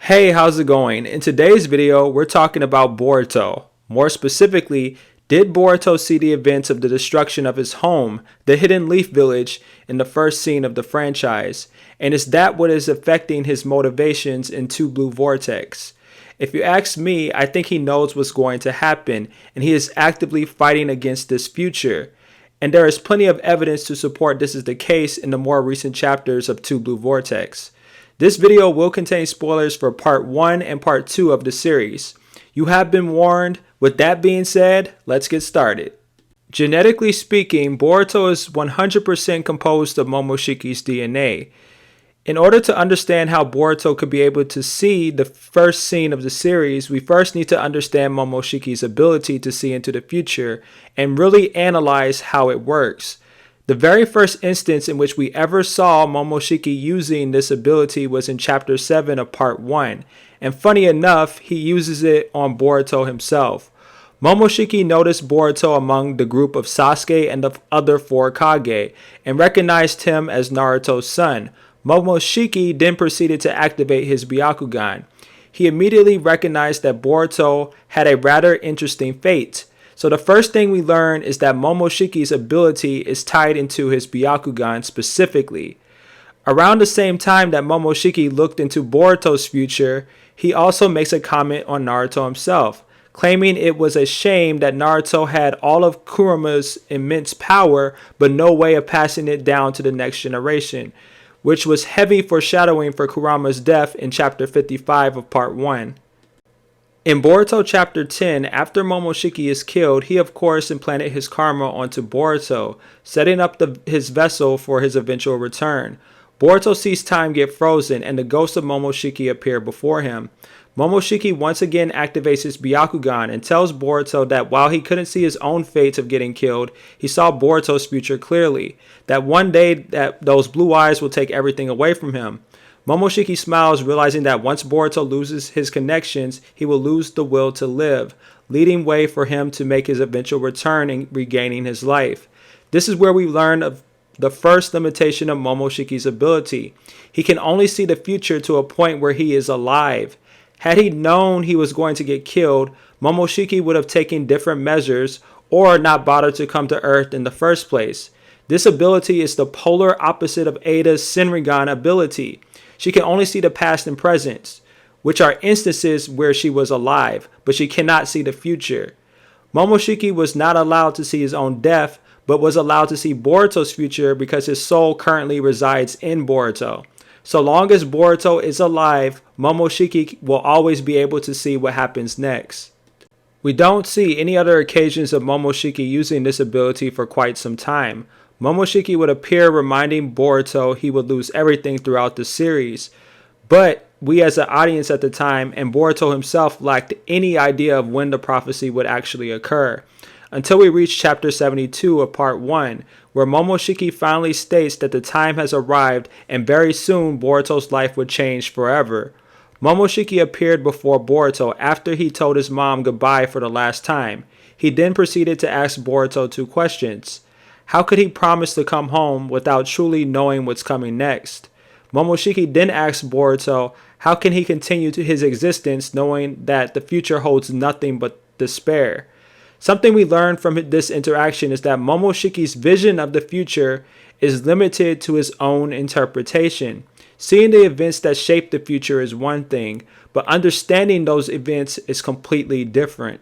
Hey, how's it going? In today's video, we're talking about Boruto. More specifically, did Boruto see the events of the destruction of his home, the Hidden Leaf Village, in the first scene of the franchise? And is that what is affecting his motivations in Two Blue Vortex? If you ask me, I think he knows what's going to happen, and he is actively fighting against this future. And there is plenty of evidence to support this is the case in the more recent chapters of Two Blue Vortex. This video will contain spoilers for part 1 and part 2 of the series. You have been warned. With that being said, let's get started. Genetically speaking, Boruto is 100% composed of Momoshiki's DNA. In order to understand how Boruto could be able to see the first scene of the series, we first need to understand Momoshiki's ability to see into the future and really analyze how it works. The very first instance in which we ever saw Momoshiki using this ability was in chapter 7 of part 1, and funny enough, he uses it on Boruto himself. Momoshiki noticed Boruto among the group of Sasuke and the other 4 Kage, and recognized him as Naruto's son. Momoshiki then proceeded to activate his Byakugan. He immediately recognized that Boruto had a rather interesting fate. So the first thing we learn is that Momoshiki's ability is tied into his Byakugan specifically. Around the same time that Momoshiki looked into Boruto's future, he also makes a comment on Naruto himself, claiming it was a shame that Naruto had all of Kurama's immense power but no way of passing it down to the next generation, which was heavy foreshadowing for Kurama's death in chapter 55 of part 1. In Boruto chapter 10, after Momoshiki is killed, he of course implanted his karma onto Boruto, setting up his vessel for his eventual return. Boruto sees time get frozen and the ghost of Momoshiki appear before him. Momoshiki once again activates his Byakugan and tells Boruto that while he couldn't see his own fate of getting killed, he saw Boruto's future clearly, that one day that those blue eyes will take everything away from him. Momoshiki smiles, realizing that once Boruto loses his connections, he will lose the will to live, leading way for him to make his eventual return and regaining his life. This is where we learn of the first limitation of Momoshiki's ability. He can only see the future to a point where he is alive. Had he known he was going to get killed, Momoshiki would have taken different measures or not bothered to come to Earth in the first place. This ability is the polar opposite of Ada's Senrigan ability. She can only see the past and present, which are instances where she was alive, but she cannot see the future. Momoshiki was not allowed to see his own death, but was allowed to see Boruto's future because his soul currently resides in Boruto. So long as Boruto is alive, Momoshiki will always be able to see what happens next. We don't see any other occasions of Momoshiki using this ability for quite some time. Momoshiki would appear reminding Boruto he would lose everything throughout the series, but we as an audience at the time and Boruto himself lacked any idea of when the prophecy would actually occur, until we reach chapter 72 of part 1, where Momoshiki finally states that the time has arrived and very soon Boruto's life would change forever. Momoshiki appeared before Boruto after he told his mom goodbye for the last time. He then proceeded to ask Boruto 2 questions. How could he promise to come home without truly knowing what's coming next? Momoshiki then asks Boruto, how can he continue to his existence knowing that the future holds nothing but despair? Something we learn from this interaction is that Momoshiki's vision of the future is limited to his own interpretation. Seeing the events that shape the future is one thing, but understanding those events is completely different.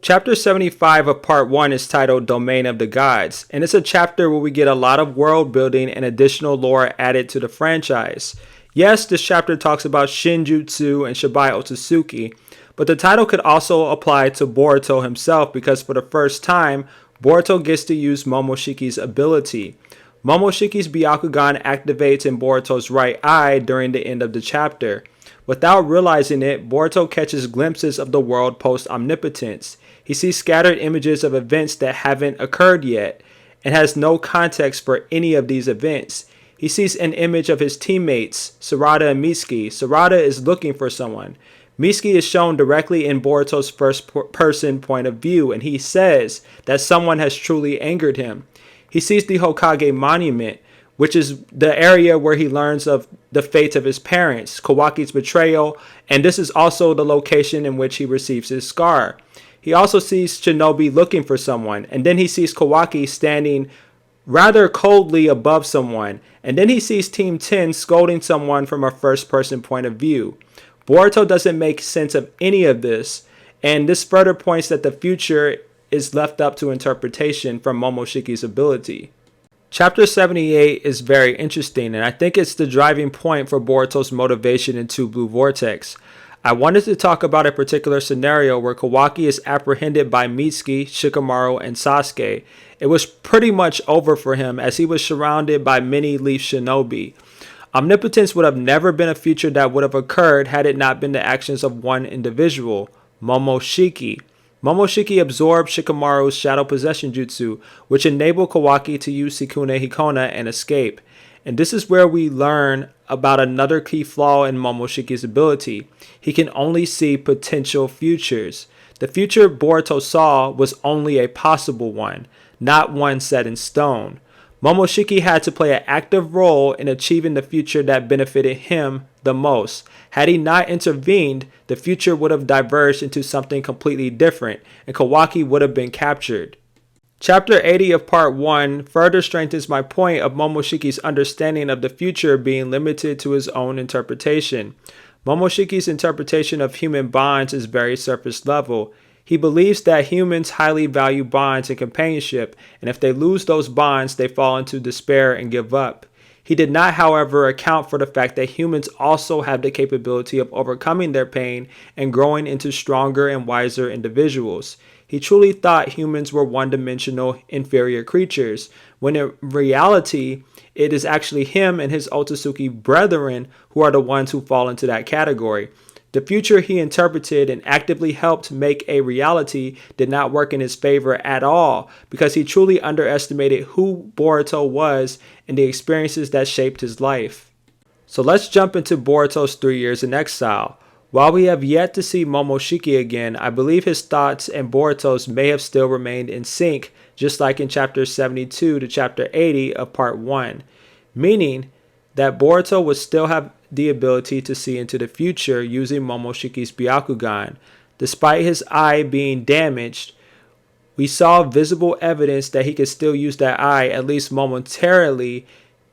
Chapter 75 of part 1 is titled Domain of the Gods, and it's a chapter where we get a lot of world building and additional lore added to the franchise. Yes, this chapter talks about Shinjutsu and Shibai Otsutsuki, but the title could also apply to Boruto himself because for the first time, Boruto gets to use Momoshiki's ability. Momoshiki's Byakugan activates in Boruto's right eye during the end of the chapter. Without realizing it, Boruto catches glimpses of the world post-omnipotence. He sees scattered images of events that haven't occurred yet, and has no context for any of these events. He sees an image of his teammates, Sarada and Mitsuki. Sarada is looking for someone. Mitsuki is shown directly in Boruto's first-person point of view, and he says that someone has truly angered him. He sees the Hokage monument, which is the area where he learns of the fate of his parents, Kawaki's betrayal, and this is also the location in which he receives his scar. He also sees Shinobi looking for someone, and then he sees Kawaki standing rather coldly above someone, and then he sees Team 10 scolding someone from a first-person point of view. Boruto doesn't make sense of any of this, and this further points that the future is left up to interpretation from Momoshiki's ability. Chapter 78 is very interesting, and I think it's the driving point for Boruto's motivation in Two Blue Vortex. I wanted to talk about a particular scenario where Kawaki is apprehended by Mitsuki, Shikamaru, and Sasuke. It was pretty much over for him as he was surrounded by many Leaf Shinobi. Omnipotence would have never been a future that would have occurred had it not been the actions of one individual, Momoshiki. Momoshiki absorbed Shikamaru's Shadow Possession Jutsu, which enabled Kawaki to use Sukune Hikona and escape. And this is where we learn about another key flaw in Momoshiki's ability. He can only see potential futures. The future Boruto saw was only a possible one, not one set in stone. Momoshiki had to play an active role in achieving the future that benefited him the most. Had he not intervened, the future would have diverged into something completely different, and Kawaki would have been captured. Chapter 80 of Part 1 further strengthens my point of Momoshiki's understanding of the future being limited to his own interpretation. Momoshiki's interpretation of human bonds is very surface level. He believes that humans highly value bonds and companionship, and if they lose those bonds, they fall into despair and give up. He did not, however, account for the fact that humans also have the capability of overcoming their pain and growing into stronger and wiser individuals. He truly thought humans were one-dimensional, inferior creatures, when in reality, it is actually him and his Otsutsuki brethren who are the ones who fall into that category. The future he interpreted and actively helped make a reality did not work in his favor at all because he truly underestimated who Boruto was and the experiences that shaped his life. So let's jump into Boruto's 3 years in exile. While we have yet to see Momoshiki again, I believe his thoughts and Boruto's may have still remained in sync, just like in chapter 72 to chapter 80 of part 1, meaning that Boruto would still have the ability to see into the future using Momoshiki's Byakugan. Despite his eye being damaged, we saw visible evidence that he could still use that eye, at least momentarily,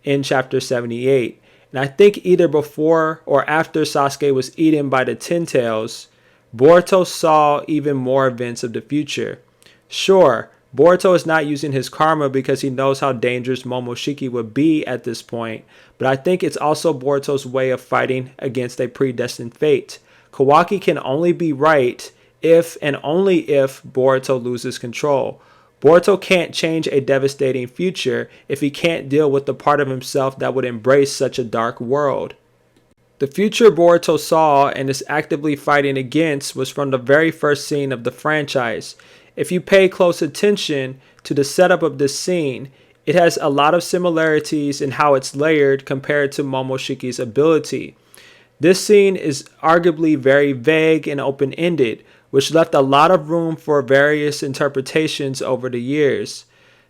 in chapter 78. And I think either before or after Sasuke was eaten by the Ten Tails, Boruto saw even more events of the future. Sure, Boruto is not using his karma because he knows how dangerous Momoshiki would be at this point, but I think it's also Boruto's way of fighting against a predestined fate. Kawaki can only be right if and only if Boruto loses control. Boruto can't change a devastating future if he can't deal with the part of himself that would embrace such a dark world. The future Boruto saw and is actively fighting against was from the very first scene of the franchise. If you pay close attention to the setup of this scene, it has a lot of similarities in how it's layered compared to Momoshiki's ability. This scene is arguably very vague and open-ended, which left a lot of room for various interpretations over the years.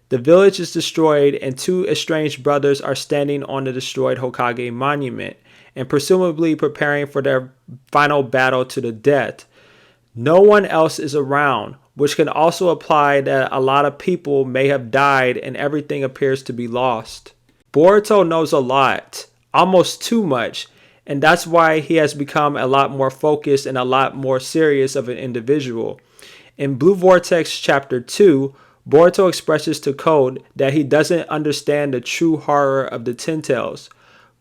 The village is destroyed and two estranged brothers are standing on the destroyed Hokage monument and presumably preparing for their final battle to the death. No one else is around, which can also apply that a lot of people may have died and everything appears to be lost. Boruto knows a lot, almost too much, and that's why he has become a lot more focused and a lot more serious of an individual. In Blue Vortex Chapter 2, Boruto expresses to Code that he doesn't understand the true horror of the Ten Tails.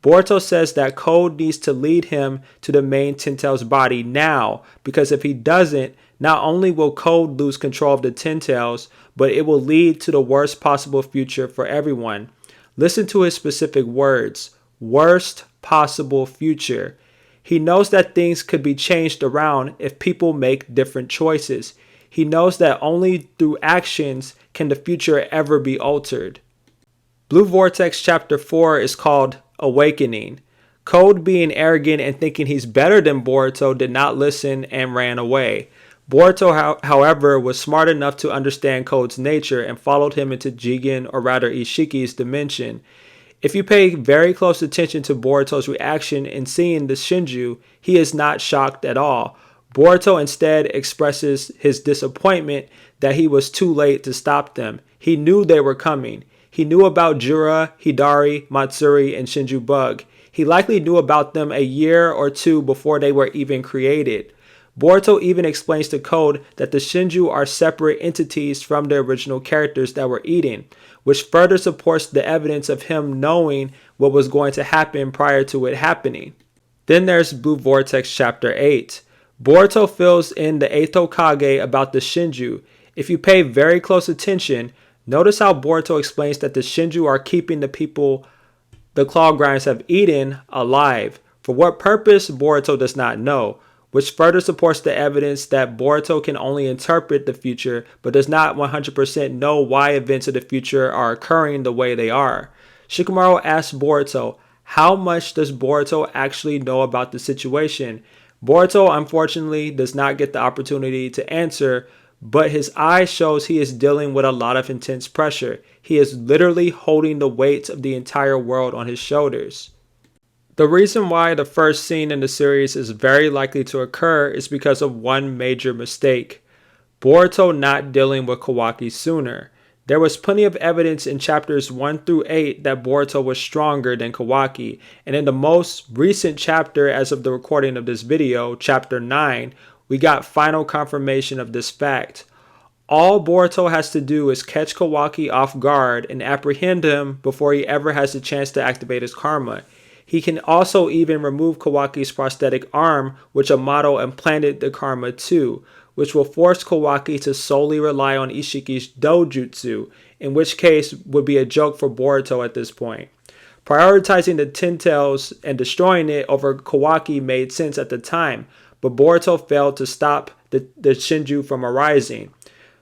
Boruto says that Code needs to lead him to the main Ten Tails body now, because if he doesn't, not only will Code lose control of the Ten Tails, but it will lead to the worst possible future for everyone. Listen to his specific words, worst possible future. He knows that things could be changed around if people make different choices. He knows that only through actions can the future ever be altered. Blue Vortex Chapter 4 is called Awakening. Code, being arrogant and thinking he's better than Boruto, did not listen and ran away. Boruto, however, was smart enough to understand Code's nature and followed him into Jigen, or rather Ishiki's dimension. If you pay very close attention to Boruto's reaction in seeing the shinju, he is not shocked at all. Boruto instead expresses his disappointment that he was too late to stop them. He knew they were coming. He knew about Jura, Hidari, Matsuri, and Shinju Bug. He likely knew about them a year or two before they were even created. Boruto even explains to Code that the Shinju are separate entities from the original characters that were eaten, which further supports the evidence of him knowing what was going to happen prior to it happening. Then there's Blue Vortex Chapter 8. Boruto fills in the 8th Hokage about the Shinju. If you pay very close attention, notice how Boruto explains that the Shinju are keeping the people the claw grinders have eaten alive. For what purpose, Boruto does not know, which further supports the evidence that Boruto can only interpret the future, but does not 100% know why events of the future are occurring the way they are. Shikamaru asks Boruto, how much does Boruto actually know about the situation? Boruto, unfortunately, does not get the opportunity to answer, but his eye shows he is dealing with a lot of intense pressure. He is literally holding the weight of the entire world on his shoulders. The reason why the first scene in the series is very likely to occur is because of one major mistake: Boruto not dealing with Kawaki sooner. There was plenty of evidence in chapters 1 through 8 that Boruto was stronger than Kawaki, and in the most recent chapter as of the recording of this video, chapter 9, we got final confirmation of this fact. All Boruto has to do is catch Kawaki off guard and apprehend him before he ever has the chance to activate his karma. He can also even remove Kawaki's prosthetic arm, which Amato implanted the karma to, which will force Kawaki to solely rely on Ishiki's dojutsu, in which case would be a joke for Boruto at this point. Prioritizing the Ten Tails and destroying it over Kawaki made sense at the time, but Boruto failed to stop the Shinju from arising.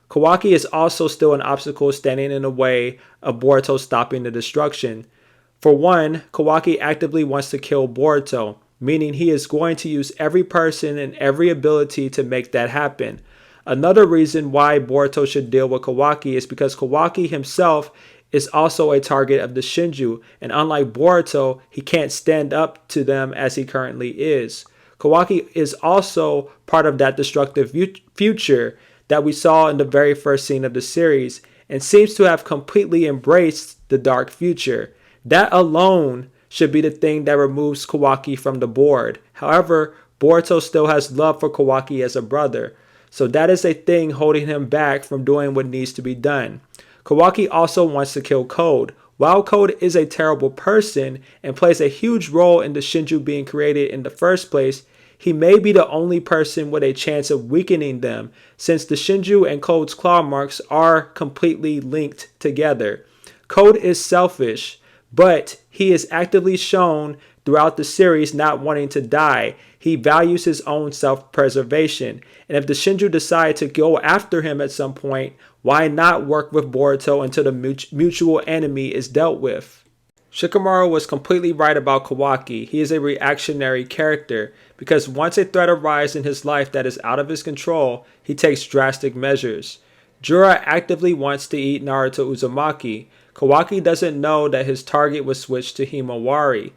Kawaki is also still an obstacle standing in the way of Boruto stopping the destruction. For one, Kawaki actively wants to kill Boruto, meaning he is going to use every person and every ability to make that happen. Another reason why Boruto should deal with Kawaki is because Kawaki himself is also a target of the Shinju, and unlike Boruto, he can't stand up to them as he currently is. Kawaki is also part of that destructive future that we saw in the very first scene of the series, and seems to have completely embraced the dark future. That alone should be the thing that removes Kawaki from the board. However, Boruto still has love for Kawaki as a brother, so that is a thing holding him back from doing what needs to be done. Kawaki also wants to kill Code. While Code is a terrible person and plays a huge role in the Shinju being created in the first place, he may be the only person with a chance of weakening them, since the Shinju and Code's claw marks are completely linked together. Code is selfish, but he is actively shown throughout the series not wanting to die. He values his own self-preservation, and if the Shinju decide to go after him at some point, why not work with Boruto until the mutual enemy is dealt with? Shikamaru was completely right about Kawaki. He is a reactionary character, because once a threat arises in his life that is out of his control, he takes drastic measures. Jura actively wants to eat Naruto Uzumaki. Kawaki doesn't know that his target was switched to Himawari.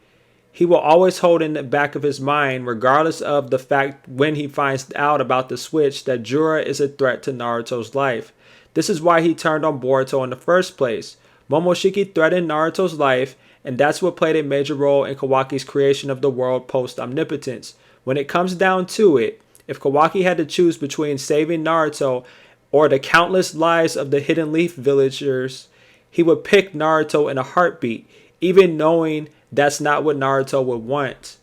He will always hold in the back of his mind, regardless of the fact when he finds out about the switch, that Jura is a threat to Naruto's life. This is why he turned on Boruto in the first place. Momoshiki threatened Naruto's life, and that's what played a major role in Kawaki's creation of the world post-omnipotence. When it comes down to it, if Kawaki had to choose between saving Naruto or the countless lives of the Hidden Leaf villagers, he would pick Naruto in a heartbeat, even knowing that's not what Naruto would want.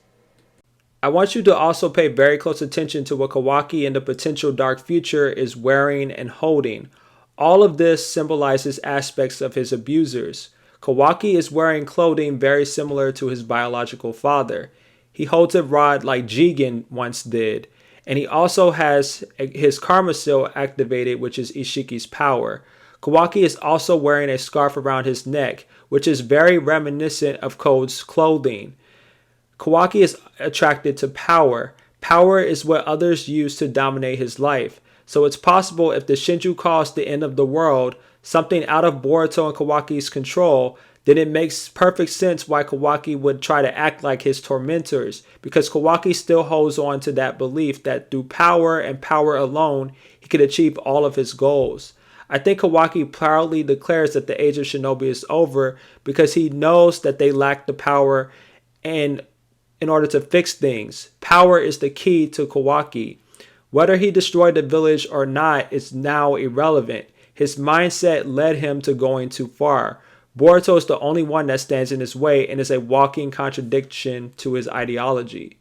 I want you to also pay very close attention to what Kawaki in the potential dark future is wearing and holding. All of this symbolizes aspects of his abusers. Kawaki is wearing clothing very similar to his biological father. He holds a rod like Jigen once did, and he also has his karma seal activated, which is Ishiki's power. Kawaki is also wearing a scarf around his neck, which is very reminiscent of Code's clothing. Kawaki is attracted to power. Power is what others use to dominate his life. So it's possible if the Shinju caused the end of the world, something out of Boruto and Kawaki's control, then it makes perfect sense why Kawaki would try to act like his tormentors, because Kawaki still holds on to that belief that through power and power alone, he could achieve all of his goals. I think Kawaki proudly declares that the age of shinobi is over because he knows that they lack the power, and in order to fix things, power is the key to Kawaki. Whether he destroyed the village or not is now irrelevant. His mindset led him to going too far. Boruto is the only one that stands in his way and is a walking contradiction to his ideology.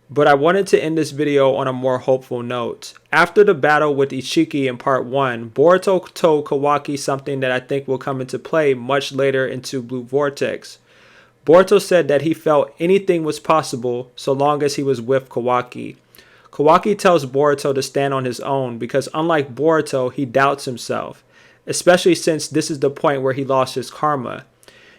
But I wanted to end this video on a more hopeful note. After the battle with Ishiki in part 1, Boruto told Kawaki something that I think will come into play much later into Blue Vortex. Boruto said that he felt anything was possible so long as he was with Kawaki. Kawaki tells Boruto to stand on his own because unlike Boruto, he doubts himself, especially since this is the point where he lost his karma.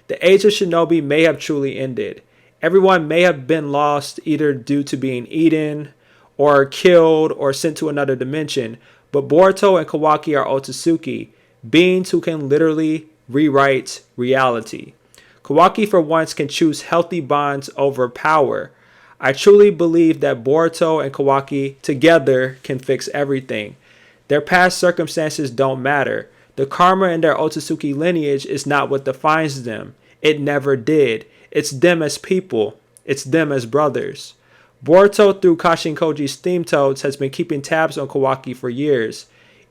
The age of shinobi may have truly ended. Everyone may have been lost either due to being eaten or killed or sent to another dimension, but Boruto and Kawaki are Otsutsuki, beings who can literally rewrite reality. Kawaki for once can choose healthy bonds over power. I truly believe that Boruto and Kawaki together can fix everything. Their past circumstances don't matter. The karma in their Otsutsuki lineage is not what defines them. It never did. It's them as people. It's them as brothers. Boruto, through Kashin Koji's theme toads, has been keeping tabs on Kawaki for years.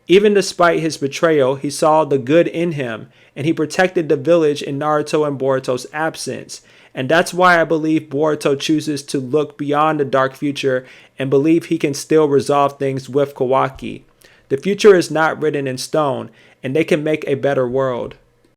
Even despite his betrayal, he saw the good in him, and he protected the village in Naruto and Boruto's absence. And that's why I believe Boruto chooses to look beyond the dark future and believe he can still resolve things with Kawaki. The future is not written in stone, and they can make a better world.